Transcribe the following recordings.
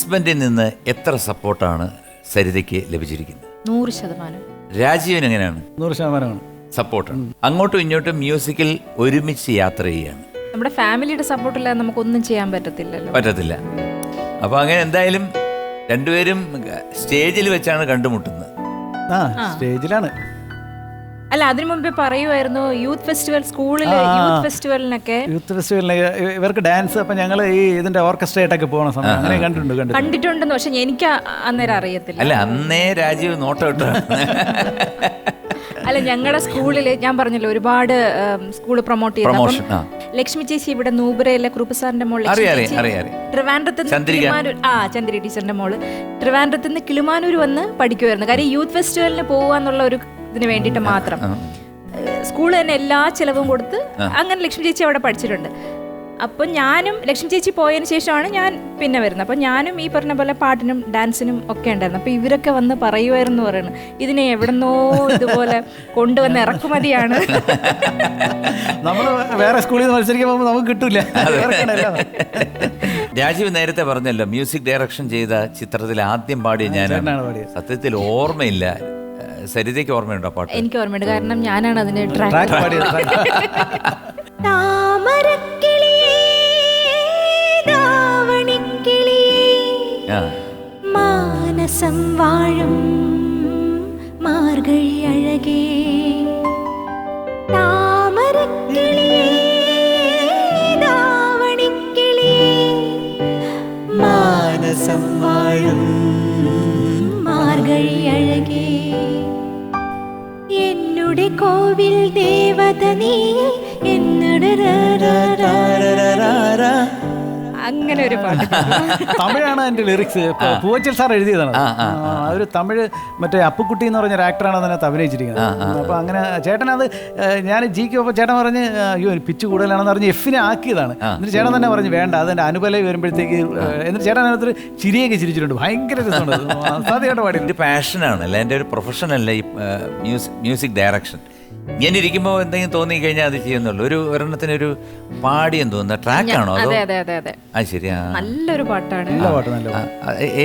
ഹസ്ബൻഡിൽ നിന്ന് എത്ര സപ്പോർട്ടാണ് സരിതയ്ക്ക് ലഭിച്ചിരിക്കുന്നത്? 100%. രാജീവൻ എങ്ങനെയാണ്? 100%. സപ്പോർട്ടാണ്. അങ്ങോട്ടും ഇങ്ങോട്ടും മ്യൂസിക്കിൽ ഒരുമിച്ച് യാത്ര ചെയ്യാണ്. നമ്മുടെ ഫാമിലിയുടെ സപ്പോർട്ടില്ലാതെ നമുക്കൊന്നും ചെയ്യാൻ പറ്റത്തില്ല. അപ്പൊ അങ്ങനെ എന്തായാലും രണ്ടുപേരും സ്റ്റേജിൽ വെച്ചാണ് കണ്ടുമുട്ടുന്നത്. സ്റ്റേജിലാണ്. അല്ല, അതിനു മുമ്പേ പറയുമായിരുന്നു യൂത്ത് ഫെസ്റ്റിവൽ, സ്കൂളിലെ യൂത്ത് ഫെസ്റ്റിവലിനൊക്കെ ഇവർക്ക് ഡാൻസ്. അപ്പൊ ഞങ്ങൾ ഈ ഇതിന്റെ ഓർക്കസ്ട്രേറ്റൊക്കെ പോകുന്ന സമയം അങ്ങനെ കണ്ടിട്ടുണ്ടെന്ന്. പക്ഷെ എനിക്ക് അന്നേരം അറിയത്തില്ല. അല്ല, അന്നേ രാജീവ് നോട്ടം ഇട്ടു. അല്ല, ഞങ്ങളുടെ സ്കൂളിൽ ഞാൻ പറഞ്ഞല്ലോ ഒരുപാട് സ്കൂൾ പ്രൊമോട്ട് ചെയ്തു. ലക്ഷ്മി ചേച്ചി ഇവിടെ നൂബറയിലെ കുറുപ്പ് സാറിന്റെ മോള് ട്രിവാൻഡ്രത്ത് ചന്ദ്രി ടീച്ചറിന്റെ മോള് ട്രിവാൻഡ്രത്ത് നിന്ന് കിളിമാനൂർ വന്ന് പഠിക്കുമായിരുന്നു. കാര്യം യൂത്ത് ഫെസ്റ്റിവലിന് പോവാന്നുള്ള ഒരു ഇതിന് വേണ്ടിയിട്ട് മാത്രം സ്കൂൾ തന്നെ എല്ലാ ചെലവും കൊടുത്ത് അങ്ങനെ ലക്ഷ്മി ചേച്ചി അവിടെ പഠിച്ചിട്ടുണ്ട്. അപ്പം ഞാനും ലക്ഷ്മി ചേച്ചി പോയതിന് ശേഷമാണ് ഞാൻ പിന്നെ വരുന്നത്. അപ്പം ഞാനും ഈ പറഞ്ഞ പോലെ പാട്ടിനും ഡാൻസിനും ഒക്കെ ഉണ്ടായിരുന്നു. അപ്പം ഇവരൊക്കെ വന്ന് പറയുമായിരുന്നു പറയുന്നത്, ഇതിനെ എവിടെന്നോ ഇതുപോലെ കൊണ്ടുവന്ന് ഇറക്കുമതിയാണ്. നമ്മൾ വേറെ സ്കൂളിൽ നിന്ന് മത്സരിക്കുമ്പോൾ നമുക്ക് കിട്ടൂല. രാജീവ് നേരത്തെ പറഞ്ഞല്ലോ മ്യൂസിക് ഡയറക്ഷൻ ചെയ്ത ചിത്രത്തിൽ ആദ്യം പാടിയ ഞാൻ സത്യത്തിൽ ഓർമ്മയില്ല. സരിതയ്ക്ക് ഓർമ്മയുണ്ടോ പാട്ട്? എനിക്ക് ഓർമ്മയുണ്ട്, കാരണം ഞാനാണ് അതിന്റെ ട്രാക്ക് മാനസം വാഴും മാർഗഴി അഴകേ മാനസം വാഴും മാർഗഴി അഴകേ എന്നുടെ കോവിൽ ദേവത നീ എന്നോട് അങ്ങനെ ഒരു പാട്ട്. തമിഴാണ് അതിന്റെ ലിറിക്സ്. പൂവച്ചൽ സാർ എഴുതിയതാണ്. ഒരു തമിഴ് മറ്റേ അപ്പുക്കുട്ടി എന്ന് പറഞ്ഞ ഒരു ആക്ടറാണ് അതിനകത്ത് അഭിനയിച്ചിരിക്കുന്നത്. അപ്പൊ അങ്ങനെ ചേട്ടൻ അത് ഞാൻ ജിക്ക് പോയപ്പോൾ ചേട്ടൻ പറഞ്ഞ് അയ്യോ പിച്ച് കൂടുതലാണെന്ന് പറഞ്ഞ് എഫിനെ ആക്കിയതാണ്. എന്നിട്ട് ചേട്ടൻ തന്നെ പറഞ്ഞു വേണ്ട, അതിന്റെ അനുപലം വരുമ്പോഴത്തേക്ക്. എന്നിട്ട് ചേട്ടൻ അതിനകത്ത് ചിരിയൊക്കെ ചിരിച്ചിട്ടുണ്ട്. ഭയങ്കര രസമുണ്ട്. സാധ്യമായിട്ട് പാടി. എൻ്റെ പാഷനാണ്, അല്ല എൻ്റെ ഒരു പ്രൊഫഷനല്ല ഈ മ്യൂസിക് ഡയറക്ഷൻ. ഇങ്ങനെ ഇരിക്കുമ്പോൾ എന്തെങ്കിലും തോന്നി കഴിഞ്ഞാൽ അത് ചെയ്യുന്നുള്ളൂ. ഒരെണ്ണത്തിനൊരു പാടിയെന്ന് തോന്നുന്ന ട്രാക്കാണോ? അത് ശരിയാ, നല്ലൊരു പാട്ടാണ്.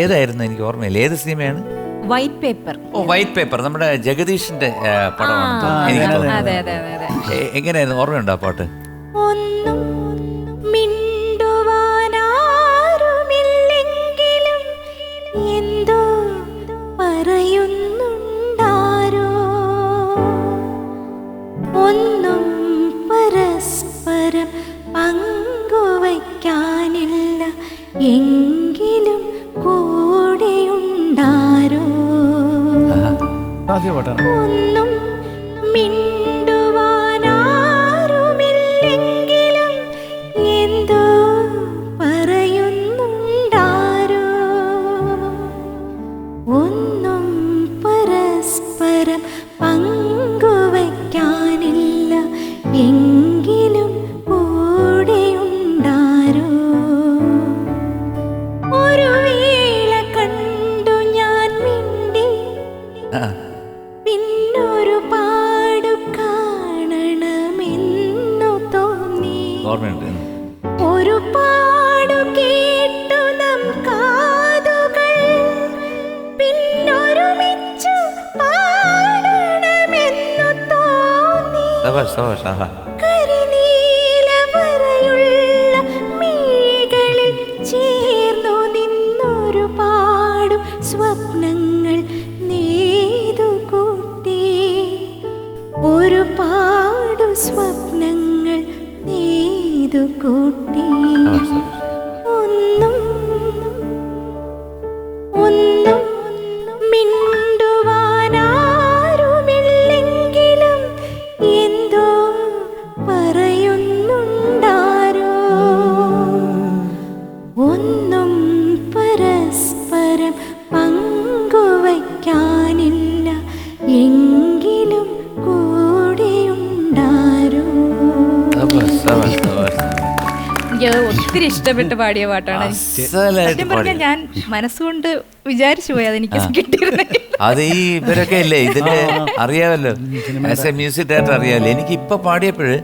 ഏതായിരുന്നു എനിക്ക് ഓർമ്മയില്ല. ഏത് സിനിമയാണ്? White paper. വൈറ്റ് പേപ്പർ നമ്മുടെ ജഗദീഷിന്റെ പടമാണ്. എങ്ങനെയായിരുന്നു? ഓർമ്മയുണ്ടോ ആ പാട്ട്? എങ്കിലും കൂടെയുണ്ടാരോ ഒന്നും മിണ്ടുവാനാരുമില്ലെങ്കിലും എന്തോ പറയുന്നുണ്ടാരോ ഒന്നും പരസ്പരം പങ്കുവയ്ക്കാനില്ല എങ്കിലും കൂടെയുണ്ടാരോ ഒരു വേള കണ്ടു ഞാൻ മിണ്ടി പിന്നൊരു പാടു കാണണമെന്നു തോന്നി ഒരു പാടു കേട്ടു നാം കാതുകൾ പിന്നൊരുമിച്ചു പാടണമെന്നു തോന്നി കരിനീല വരയുള്ള മിഴികളിൽ ചേർന്നു നിന്നൊരു പാടും സ്വപ്നങ്ങൾ നെയ്തുകൂട്ടി ഒരു പാടു സ്വപ്നങ്ങൾ നെയ്തുകൂട്ടി ഒന്നും ഒന്നും മിണ്ടുവാനാരുമില്ലെങ്കിലും എന്തോ പറയുന്നുണ്ടാരോ ഒന്നും പരസ്പരം പങ്കുവയ്ക്കാനില്ല എങ്കിലും കൂടെയുണ്ടാരോ. എനിക്ക് ഒത്തിരി ഇഷ്ടപ്പെട്ട് പാടിയ പാട്ടാണ്. സത്യം പറഞ്ഞാൽ ഞാൻ മനസ്സുകൊണ്ട് വിചാരിച്ചു പോയി അതെനിക്ക് കിട്ടിയിരുന്നെങ്കിൽ. അത് ഈ ഇവരൊക്കെ അല്ലേ ഇതിന്റെ അറിയാമല്ലോ, ആസ് എ മ്യൂസിക് ഡയറക്ടർ അറിയാമല്ലോ. എനിക്ക് ഇപ്പൊ പാടിയപ്പോഴ്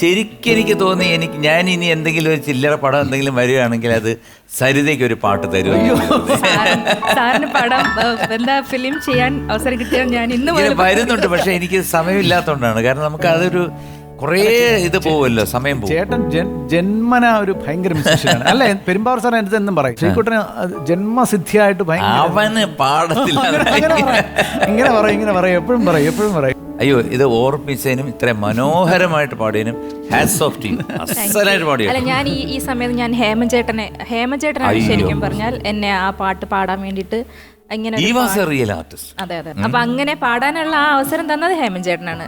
ശരിക്കും എനിക്ക് തോന്നി ഞാൻ ഇനി എന്തെങ്കിലും ഒരു ചില്ലറ പടം എന്തെങ്കിലും വരികയാണെങ്കിൽ അത് സരിതയ്ക്ക് ഒരു പാട്ട് തരുമോ. സാറിന് പടം എന്താ ഫിലിം ചെയ്യാൻ അവസരം കിട്ടിയാൽ ഞാൻ ഇന്ന് വരുന്നുണ്ട്, പക്ഷെ എനിക്ക് സമയമില്ലാത്തതുകൊണ്ടാണ്. കാരണം നമുക്ക് അതൊരു കുറേ ഇത് പോവുമല്ലോ, സമയം പോകും. ചേട്ടൻ ജന്മന ഒരു ഭയങ്കര മ്യൂസിഷ്യനാണ് അല്ലേ? പെരുമ്പാവൂർ സാർ എൻ്റെ എന്നും പറയും ശ്രീകുട്ടന് ജന്മസിദ്ധിയായിട്ട് അവന് പാടത്തില്ല. ഇങ്ങനെ പറയും എപ്പോഴും പറയും. അയ്യോ, ഇത് ഓർമ്മിച്ചതിനും ഇത്ര മനോഹരമായിട്ട് പാടിയതിനും ഹാറ്റ്സ് ഓഫ് ടു യു. അസലായിട്ട് പാടിയ. അല്ല, ഞാൻ ഈ സമയത്ത് ഞാൻ ഹേമചേട്ടനാണ് ശരിക്കും പറഞ്ഞാൽ എന്നെ ആ പാട്ട് പാടാൻ വേണ്ടിയിട്ട് ഇങ്ങനെ he was a real artist. അതെ. അപ്പൊ അങ്ങനെ പാടാനുള്ള ആ അവസരം തന്നത് ഹേമചേട്ടനാണ്.